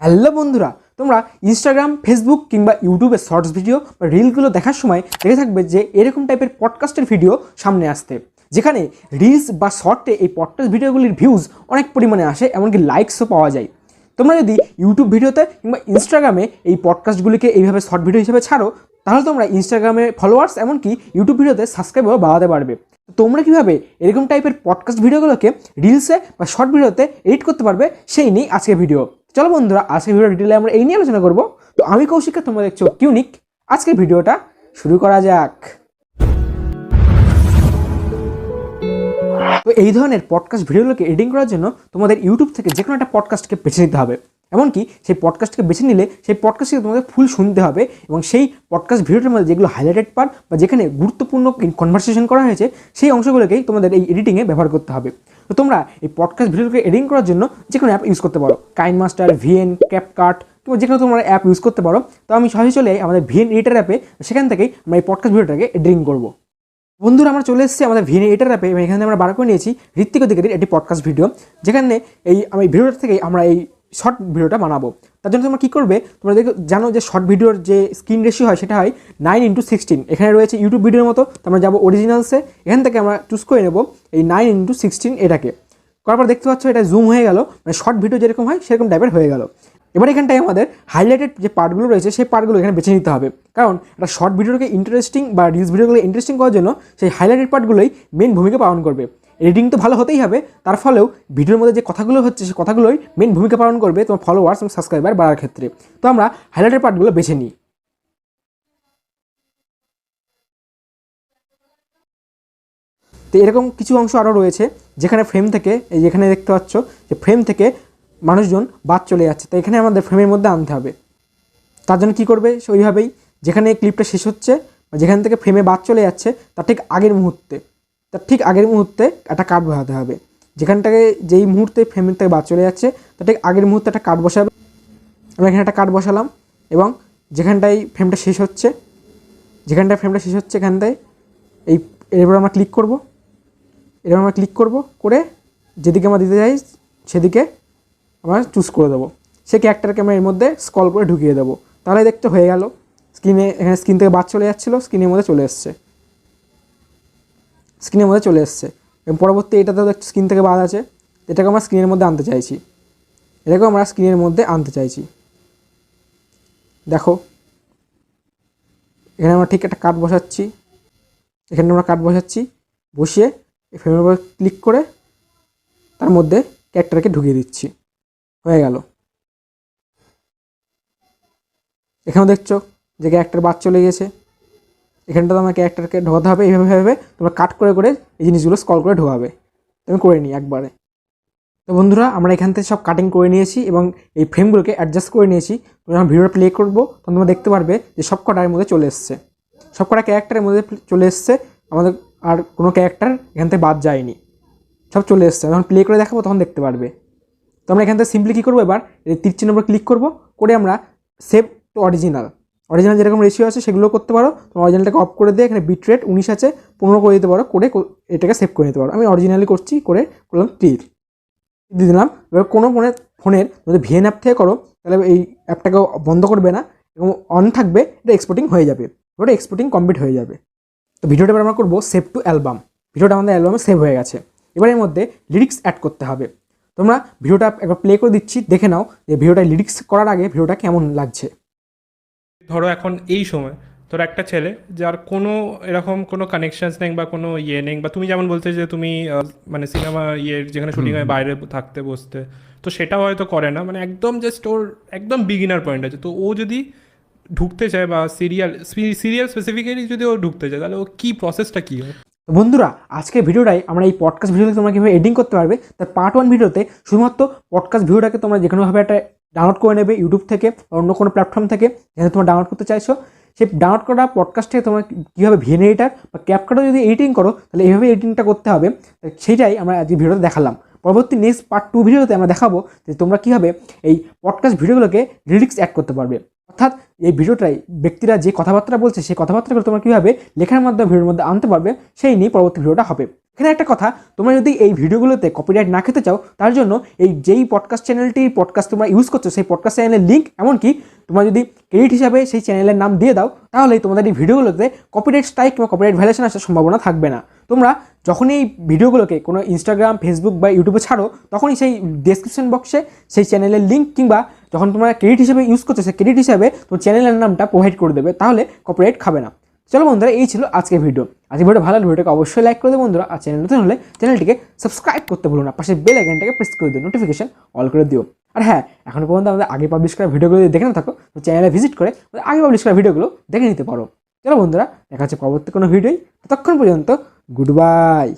Hello বন্ধুরা, তোমরা Instagram, Facebook কিংবা ইউটিউবে শর্টস ভিডিও বা রিলগুলো দেখার সময় দেখে থাকবে যে এরকম টাইপের পডকাস্টের ভিডিও সামনে আসতে, যেখানে রিলস বা শর্টে এই পডকাস্ট ভিডিওগুলির ভিউজ অনেক পরিমাণে আসে, এমনকি লাইকসও পাওয়া যায়। তোমরা যদি ইউটিউব ভিডিওতে কিংবা ইনস্টাগ্রামে এই পডকাস্টগুলিকে এইভাবে শর্ট ভিডিও হিসেবে ছাড়ো, তাহলে তোমরা ইনস্টাগ্রামে ফলোয়ার্স এমনকি ইউটিউব ভিডিওতে সাবস্ক্রাইবারও বাড়াতে পারবে। তোমরা কীভাবে এরকম টাইপের পডকাস্ট ভিডিওগুলোকে রিলসে বা শর্ট ভিডিওতে এডিট করতে পারবে, সেই নিয়ে আজকের ভিডিও। চলো বন্ধুরা, আজকের ভিডিও ডিটেলে আমরা এই নিয়ে আলোচনা করব। তো আমি কৌশিক, তোমরা দেখছো কিউনিক। আজকের ভিডিওটা শুরু করা যাক। তো এই ধরনের পডকাস্ট ভিডিওগুলোকে এডিটিং করার জন্য তোমাদের ইউটিউব থেকে যে কোনো একটা পডকাস্টকে বেছে নিতে হবে। এমনকি সেই পডকাস্টকে বেছে নিলে সেই পডকাস্টকে তোমাদের ফুল শুনতে হবে, এবং সেই পডকাস্ট ভিডিওটার মধ্যে যেগুলো হাইলাইটেড পার্ট বা যেখানে গুরুত্বপূর্ণ কনভারসেশন করা হয়েছে, সেই অংশগুলোকেই তোমাদের এই এডিটিংয়ে ব্যবহার করতে হবে। তো তোমরা এই পডকাস্ট ভিডিওকে এডিটিং করার জন্য যে কোনো অ্যাপ ইউজ করতে পারো, কাইনমাস্টার, ভিএন, ক্যাপকাট কিংবা যে কোনো তোমরা অ্যাপ ইউজ করতে পারো। তো আমি সহজে চলে আমাদের ভিএন এডিটর অ্যাপে, সেখান থেকেই আমরা এই পডকাস্ট ভিডিওটাকে এডিটিং করবো। বন্ধুরা, আমরা চলে এসেছি আমাদের ভিএন এডিটর অ্যাপে, এবং এখানে আমরা বার করে নিয়েছি ঋত্বিক অধিকারীর একটি পডকাস্ট ভিডিও, যেখানে এই ভিডিওটা থেকেই আমরা এই শর্ট ভিডিওটা বানাবো। তার জন্য তোমরা কী করবে, তোমরা জানো যে শর্ট ভিডিওর যে স্ক্রিন রেশিও হয় সেটা হয় 9:16। এখানে রয়েছে ইউটিউব ভিডিওর মতো। তো আমরা যাবো অরিজিনালসে, এখান থেকে আমরা চুজ করে নেবো এই 9:16 এটাকে। করার পর দেখতে পাচ্ছ এটা জুম হয়ে গেল, মানে শর্ট ভিডিও যেরকম হয় সেরকম টাইপের হয়ে গেল। এবার এখানটায় আমাদের হাইলাইটেড যে পার্টগুলো রয়েছে সেই পার্টগুলো এখানে বেছে নিতে হবে, কারণ একটা শর্ট ভিডিওকে ইন্টারেস্টিং বা রিলস ভিডিওগুলো ইন্টারেস্টিং করার জন্য সেই হাইলাইটেড পার্টগুলোই মেন ভূমিকা পালন করবে। এডিটিং তো ভালো হতেই হবে, তার ফলেও ভিডিওর মধ্যে যে কথাগুলো হচ্ছে সেই কথাগুলোই মেন ভূমিকা পালন করবে তোমার ফলোয়ার্স এবং সাবস্ক্রাইবার বাড়ার ক্ষেত্রে। তো আমরা হাইলাইটেড পার্টগুলো বেছে নিই। তো এরকম কিছু অংশ আরও রয়েছে, যেখানে ফ্রেম থেকে, এই যেখানে দেখতে পাচ্ছ যে ফ্রেম থেকে মানুষজন বাদ চলে যাচ্ছে, তো এখানে আমাদের ফ্রেমের মধ্যে আনতে হবে। তার জন্য কী করবে, ওইভাবেই যেখানে ক্লিপটা শেষ হচ্ছে বা যেখান থেকে ফ্রেমে বাদ চলে যাচ্ছে তার ঠিক আগের মুহূর্তে একটা কাট বসাতে হবে। যেখানটাকে যেই মুহূর্তে ফ্রেমের থেকে বাদ চলে যাচ্ছে তার ঠিক আগের মুহূর্তে একটা কাট বসাবে। আমরা এখানে একটা কাট বসালাম, এবং যেখানটায় ফ্রেমটা শেষ হচ্ছে এখানটায় এরপর আমরা ক্লিক করব, করে যেদিকে আমরা দিতে চাই সেদিকে আমরা চুজ করে দেবো। সে ক্যারেক্টারকে আমরা এর মধ্যে স্ক্রল করে ঢুকিয়ে দেবো। তাহলে দেখতে হয়ে গেল, এখানে স্ক্রিন থেকে বাদ চলে যাচ্ছিলো, স্ক্রিনের মধ্যে চলে এসছে। এবং পরবর্তী এটাতেও স্ক্রিন থেকে বাদ আছে, এটাকে আমরা স্ক্রিনের মধ্যে আনতে চাইছি। দেখো এখানে আমরা ঠিক একটা কাট বসাচ্ছি, বসিয়ে এই ফ্রেমের উপর ক্লিক করে তার মধ্যে ক্যারেক্টারকে ঢুকিয়ে দিচ্ছি। হয়ে গেল। এখানেও দেখছো যে ক্যারেক্টার বাদ চলে গেছে, এখানটা তো আমার ক্যারেক্টারকে ঢোকাতে হবে। এইভাবে তোমরা কাট করে এই জিনিসগুলো স্ক্রল করে ঢোকাবে। আমি করে নিই একবারে। তো বন্ধুরা, আমরা এখান থেকে সব কাটিং করে নিয়েছি এবং এই ফ্রেমগুলোকে অ্যাডজাস্ট করে নিয়েছি। যখন ভিডিওটা প্লে করবো তখন তোমরা দেখতে পারবে যে সব কটার মধ্যে চলে এসছে, সব কটা ক্যারেক্টারের মধ্যে চলে এসছে। আমাদের আর কোনো ক্যারেক্টার এখান থেকে বাদ যায়নি, সব চলে এসছে। যখন প্লে করে দেখাবো তখন দেখতে পারবে। তো আমরা এখান থেকে সিম্পলি কী করবো, এবার এই তীর চিহ্নের উপর ক্লিক করে আমরা সেভ টু অরিজিনাল যেরকম রেশিও আছে সেগুলো করতে পারো। তোমার অরিজিনালটাকে অফ করে দিয়ে এখানে বিটরেট 19 আছে, 15 করে দিতে পারো, করে এটাকে সেভ করে নিতে পারো। আমি অরিজিনালি করলাম ক্লিক দিয়ে দিলাম। এবার কোনো ফোনের যদি ভিএন অ্যাপ থেকে করো তাহলে এই অ্যাপটাকে বন্ধ করবে না এবং অন থাকবে, এটা এক্সপোর্টিং হয়ে যাবে, ওটা এক্সপোর্টিং কমপ্লিট হয়ে যাবে। তো ভিডিওটা এবার আমরা করবো সেভ টু অ্যালবাম। ভিডিওটা আমাদের অ্যালবামে সেভ হয়ে গেছে। এবার এর মধ্যে লিরিক্স অ্যাড করতে হবে। তোমরা ভিডিওটা একবার প্লে করে দিচ্ছি, দেখে নাও যে ভিডিওটা লিরিক্স করার আগে ভিডিওটা কেমন লাগছে। ধরো এখন এই সময় তোর একটা ছেলে যার কোনো এরকম কোনো কানেকশনস নেই বা কোনো নেই, বা তুমি যেমন বলতে যে তুমি মানে সিনেমা যেখানে শুটিং হয় বাইরে থাকতে বসতে, তো সেটাও হয়তো করে না, মানে একদম জাস্ট ওর একদম বিগিনার পয়েন্ট আছে। তো ও যদি ঢুকতে চায় বা সিরিয়াল স্পেসিফিক্যালি যদি ও ঢুকতে চায়, তাহলে ও কী প্রসেসটা কী হয়? বন্ধুরা, আজকে ভিডিওটাই আমরা এই পডকাস্ট ভিডিওতে তোমরা কীভাবে এডিটিং করতে পারবে তার পার্ট 1 ভিডিওতে শুধুমাত্র পডকাস্ট ভিডিওটাকে তোমরা যে কোনোভাবে একটা ডাউনলোড করে নেবে ইউটিউব থেকে বা অন্য কোনো প্ল্যাটফর্ম থেকে, যেখানে তোমরা ডাউনলোড করতে চাইছো। সেই ডাউনলোড করা পডকাস্টে তোমরা কীভাবে ভিএন এডিটার বা ক্যাপকাটও যদি এডিটিং করো তাহলে এইভাবে এডিটিংটা করতে হবে। সেইটাই আমরা আজকে ভিডিওতে দেখালাম। পরবর্তী নেক্সট পার্ট 2 ভিডিওতে আমরা দেখাবো যে তোমরা কীভাবে এই পডকাস্ট ভিডিওগুলোকে লিরিক্স অ্যাড করতে পারবে, অর্থাৎ এই ভিডিওটাই ব্যক্তিরা যে কথাবার্তা বলছে সেই কথাবার্তাগুলো তোমরা কীভাবে লেখার মাধ্যমে ভিডিওর মধ্যে আনতে পারবে, সেই নিয়ে পরবর্তী ভিডিওটা হবে। এখানে একটা কথা, তোমরা যদি এই ভিডিওগুলোতে কপিরাইট না খেতে চাও, তার জন্য এই যেই পডকাস্ট চ্যানেলটির পডকাস্ট তোমরা ইউজ করছো সেই পডকাস্ট চ্যানেলের লিঙ্ক, এমনকি তোমরা যদি ক্রেডিট হিসাবে সেই চ্যানেলের নাম দিয়ে দাও, তাহলেই তোমাদের এই ভিডিওগুলোতে কপিরাইট স্ট্রাইক কিংবা কপিরাইট ভায়োলেশন আসার সম্ভাবনা থাকবে না। তোমরা যখন এই ভিডিওগুলোকে কোনো ইনস্টাগ্রাম, ফেসবুক বা ইউটিউবে ছাড়ো, তখনই সেই ডেসক্রিপশন বক্সে সেই চ্যানেলের লিঙ্ক কিংবা যখন তোমরা ক্রেডিট হিসাবে ইউজ করছো সেই ক্রেডিট হিসাবে তোমার চ্যানেলের নামটা প্রোভাইড করে দেবে, তাহলে কপিরাইট খাবে না। চলো বন্ধুরা, এই ছিল আজকের ভিডিও। আজকের ভিডিও ভালো লাগলে ভিডিওটাকে অবশ্যই লাইক করে দেবো বন্ধুরা, আর চ্যানেল নতুন হলে চ্যানেলটিকে সাবস্ক্রাইব করতে ভুলো না, পাশে বেল আইকনটাকে প্রেস করে দিও, নোটিফিকেশন অল করে দিও। আর হ্যাঁ, এখনো পর্যন্ত আমাদের আগে পাবলিশ করা ভিডিওগুলো যদি দেখে না থাকো, তো চ্যানেলে ভিজিট করে আগে পাবলিশ করা ভিডিওগুলো দেখে নিতে পারো। চলো বন্ধুরা, দেখা হচ্ছে পরবর্তী কোনো ভিডিওই। ততক্ষণ পর্যন্ত গুড বাই।